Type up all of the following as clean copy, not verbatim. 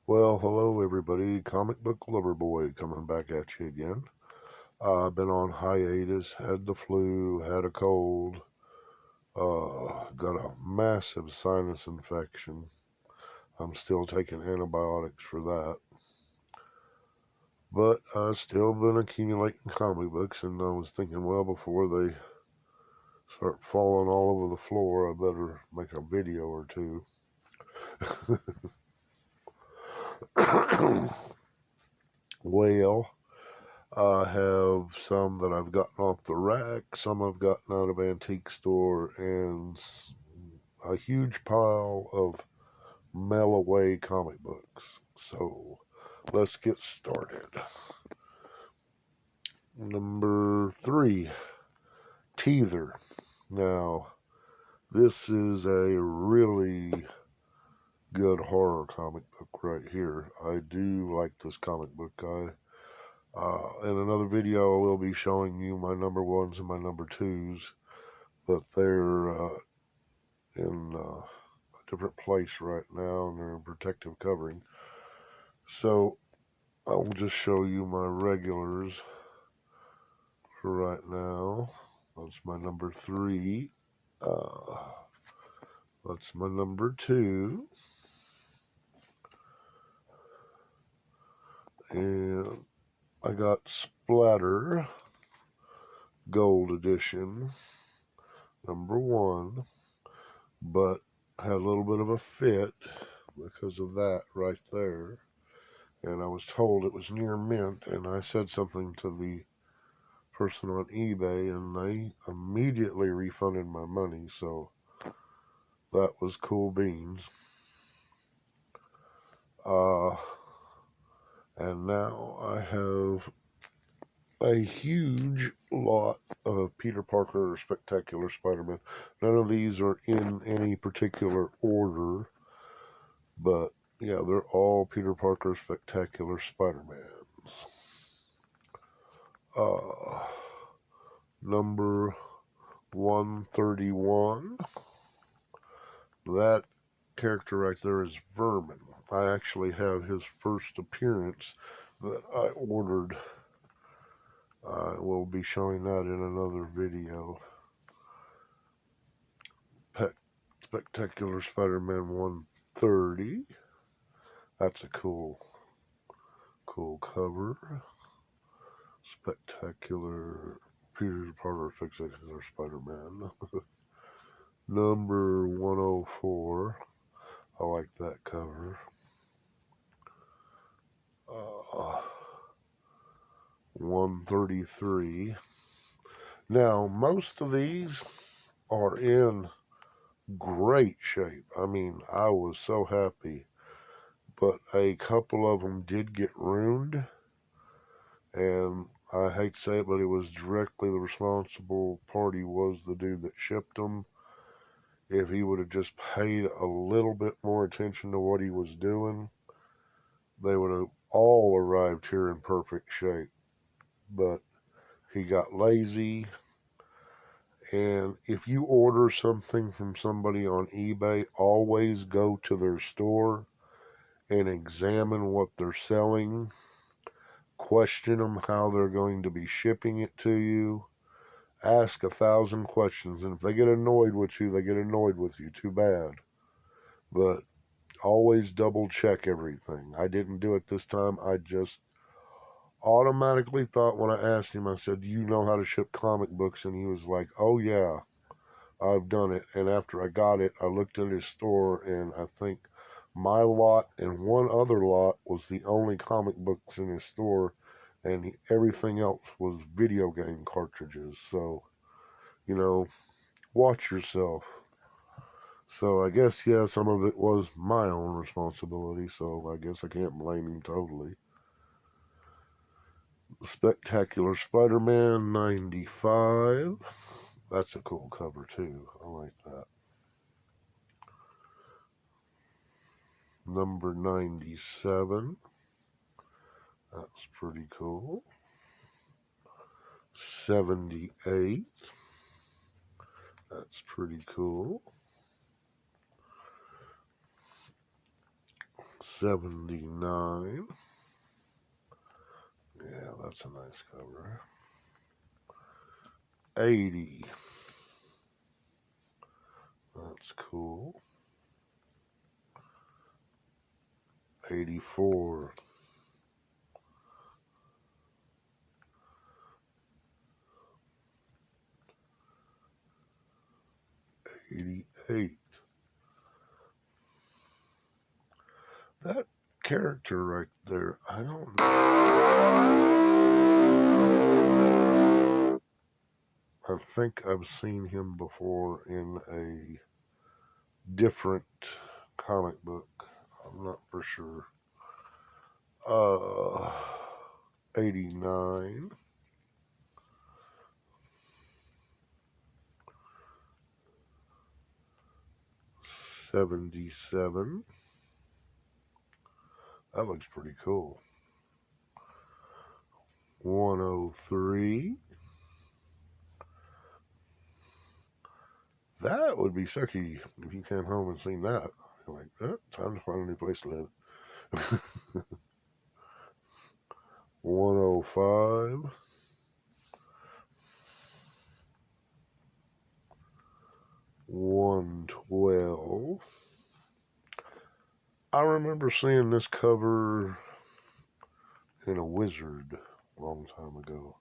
Well, hello everybody. Comic book lover boy coming back at you again. I've been on hiatus, had the flu, had a cold, got a massive sinus infection. I'm still taking antibiotics for that. But I've still been accumulating comic books, and I was thinking, well, before they start falling all over the floor, I better make a video or two. Well, I have some that I've gotten off the rack, some I've gotten out of antique store, and a huge pile of mail away comic books. So let's get started. Number 3, Teether. Now, this is a really good horror comic book right here. I do like this comic book guy. In another video, I will be showing you my number ones and my number twos, but they're in a different place right now and they're in protective covering. So I'll just show you my regulars for right now. That's my number 3. That's my number 2. And I got Splatter Gold Edition, number 1, but had a little bit of a fit because of that right there. And I was told it was near mint, and I said something to the person on eBay, and they immediately refunded my money, so that was cool beans. Uh, and now I have a huge lot of Peter Parker Spectacular Spider-Man. None of these are in any particular order, but yeah, they're all Peter Parker Spectacular Spider-Mans. Number 131. That character right there is Vermin. I actually have his first appearance that I ordered. I will be showing that in another video. Spectacular Spider-Man 130. That's a cool cover. Spectacular Peter Parker Spectacular Spider-Man. Number 104. I like that cover. 133. Now, most of these are in great shape. I mean, I was so happy. But a couple of them did get ruined. And I hate to say it, but it was directly the responsible party was the dude that shipped them. If he would have just paid a little bit more attention to what he was doing, they would have all arrived here in perfect shape. But he got lazy. And if you order something from somebody on eBay, always go to their store and examine what they're selling. Question them how they're going to be shipping it to you. Ask 1,000 questions. And if they get annoyed with you, they get annoyed with you. Too bad. But always double check everything. I didn't do it this time. I just automatically thought when I asked him, I said, "Do you know how to ship comic books?" And he was like, "Oh, yeah, I've done it." And after I got it, I looked at his store, and I think my lot and one other lot was the only comic books in his store, and everything else was video game cartridges. So, watch yourself. So I guess, yeah, some of it was my own responsibility, so I guess I can't blame him totally. Spectacular Spider-Man 95. That's a cool cover, too. I like that. Number 97. That's pretty cool. 78. That's pretty cool. 79. Yeah, that's a nice cover. 80. That's cool. 84. 88. That character right there, I don't know. I think I've seen him before in a different comic book. I'm not for sure. Uh, 89. 77. That looks pretty cool. 103. That would be sucky if you came home and seen that. You're like, oh, time to find a new place to live. 105. 112. I remember seeing this cover in a Wizard a long time ago.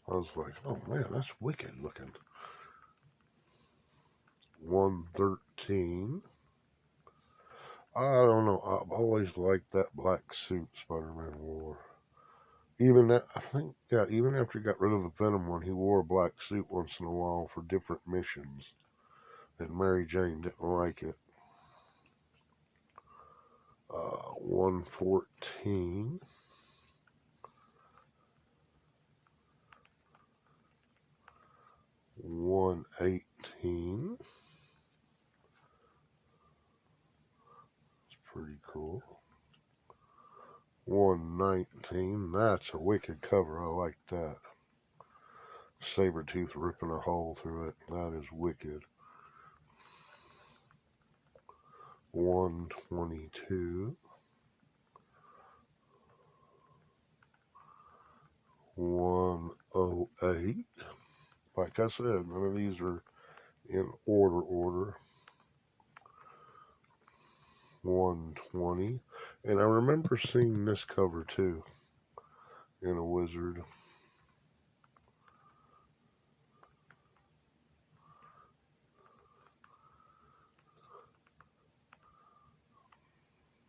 I was like, oh man, that's wicked looking. 113. I don't know. I've always liked that black suit Spider-Man wore. Even that, I think, yeah, even after he got rid of the Venom one, he wore a black suit once in a while for different missions. And Mary Jane didn't like it. 114. 118. It's pretty cool. 119. That's a wicked cover. I like that. Sabretooth ripping a hole through it. That is wicked. 122. 108. Like I said, none of these are in order. 120. And I remember seeing this cover too in a Wizard.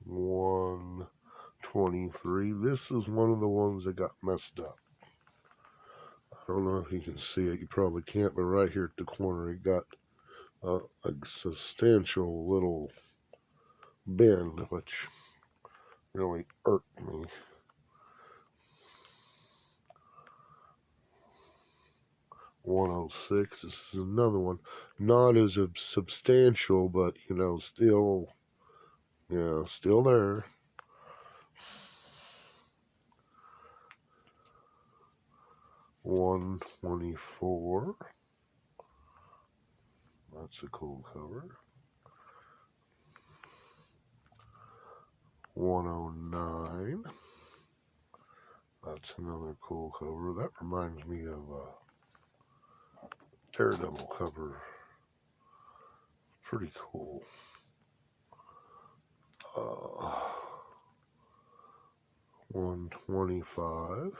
123. This is one of the ones that got messed up. I don't know if you can see it. You probably can't, but right here at the corner, it got a substantial little bend, which really irked me. 106. This is another one. Not as substantial, but still, still there. 124. That's a cool cover. 109. That's another cool cover. That reminds me of a Daredevil cover. Pretty cool. 125.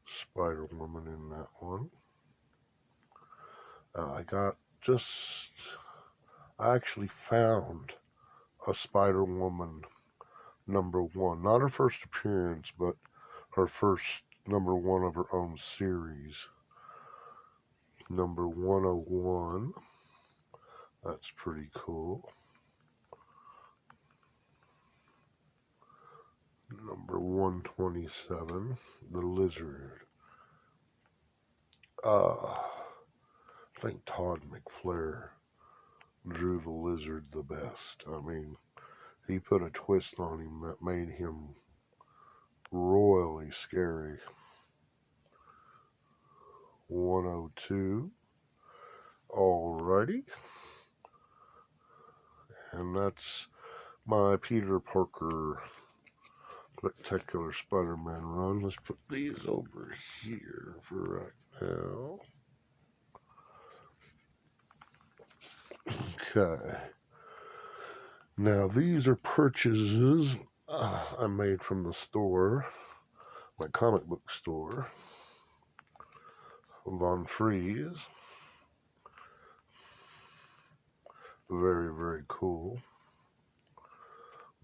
Spider-Woman in that one. I actually found a Spider-Woman #1. Not her first appearance, but her first #1 of her own series. Number 101. That's pretty cool. Number 127. The Lizard. I think Todd McFlair drew the Lizard the best. I mean, he put a twist on him that made him royally scary. 102. All Alrighty. And that's my Peter Parker Spectacular Spider-Man run. Let's put these over here for right now. Okay. Now these are purchases I made from the store, my comic book store, Von Freeze. Very, very cool.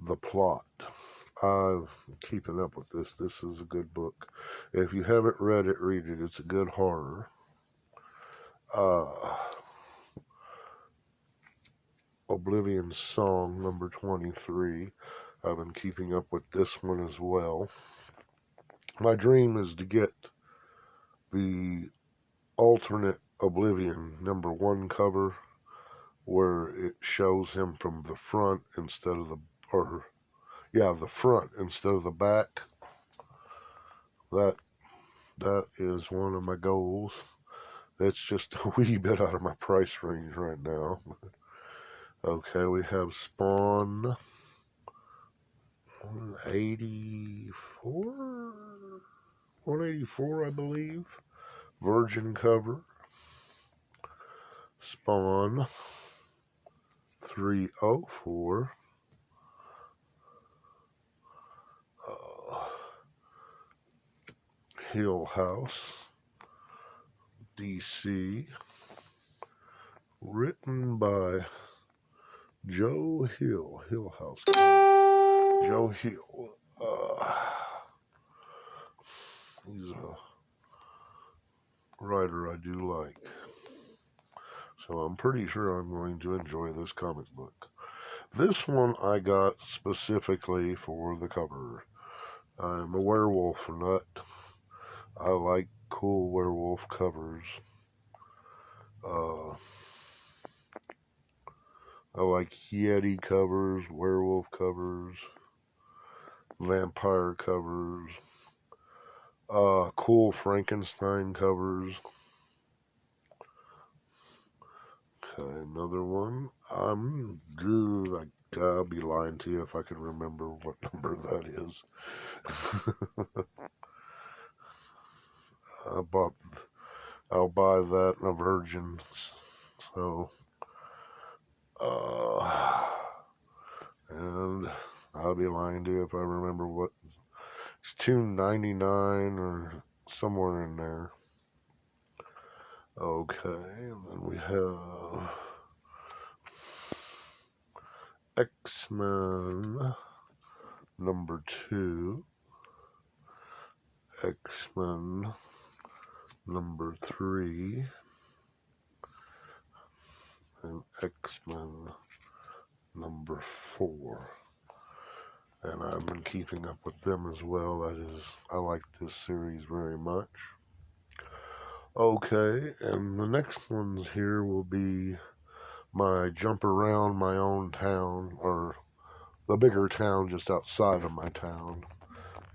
The Plot. I'm keeping up with this. This is a good book. If you haven't read it, read it. It's a good horror. Oblivion Song, number 23. I've been keeping up with this one as well. My dream is to get the alternate Oblivion number 1 cover where it shows him from the front instead of the front instead of the back. That is one of my goals. It's just a wee bit out of my price range right now. Okay, we have Spawn 184? 184, I believe. Virgin cover. Spawn 304. Hill House. DC. Written by Joe Hill. Hill House. Joe Hill. He's a writer I do like. So I'm pretty sure I'm going to enjoy this comic book. This one I got specifically for the cover. I'm a werewolf nut. I like cool werewolf covers. I like Yeti covers, werewolf covers, vampire covers, cool Frankenstein covers. Okay, another one. I'll be lying to you if I can remember what number that is. I'll buy that in a Virgin. So, and I'll be lying to you if I remember what. It's $2.99 or somewhere in there. Okay, and then we have X-Men number 2, X-Men number 3, and X-Men number 4. And I've been keeping up with them as well. I like this series very much. Okay, and the next ones here will be my jump around my own town, or the bigger town just outside of my town,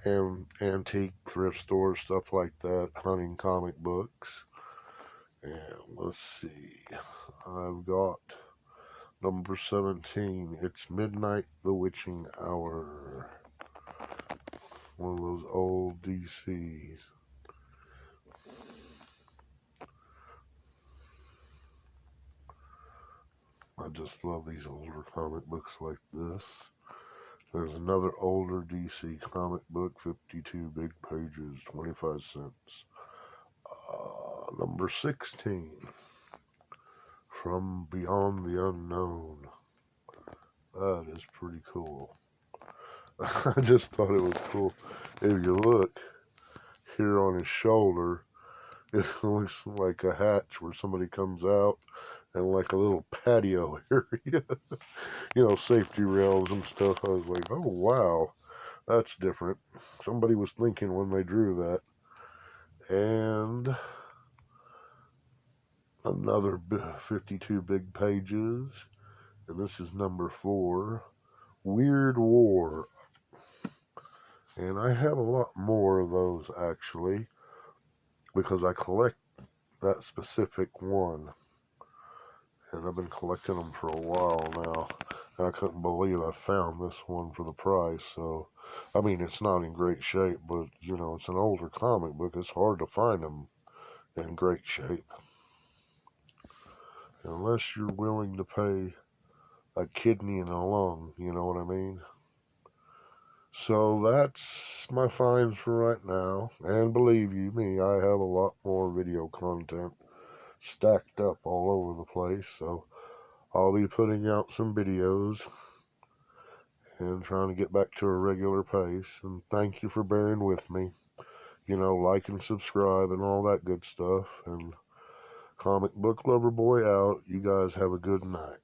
and antique thrift stores, stuff like that, hunting comic books. And let's see, I've got number 17, It's Midnight, the Witching Hour. One of those old DCs. I just love these older comic books like this. There's another older DC comic book, 52 big pages, 25 cents. Number 16, From Beyond the Unknown. That is pretty cool. I just thought it was cool. If you look here on his shoulder, it looks like a hatch where somebody comes out, and like a little patio area. Safety rails and stuff. I was like, oh wow, that's different. Somebody was thinking when they drew that. And another 52 big pages. And this is number 4, Weird War. And I have a lot more of those actually, because I collect that specific one. and I've been collecting them for a while now. And I couldn't believe I found this one for the price. So, I mean, it's not in great shape, but you know, it's an older comic book. It's hard to find them in great shape unless you're willing to pay a kidney and a lung. You know what I mean? So that's my finds for right now. And believe you me, I have a lot more video content stacked up all over the place. So I'll be putting out some videos and trying to get back to a regular pace. And thank you for bearing with me. You know, like and subscribe and all that good stuff. And Comic Book Lover Boy out. You guys have a good night.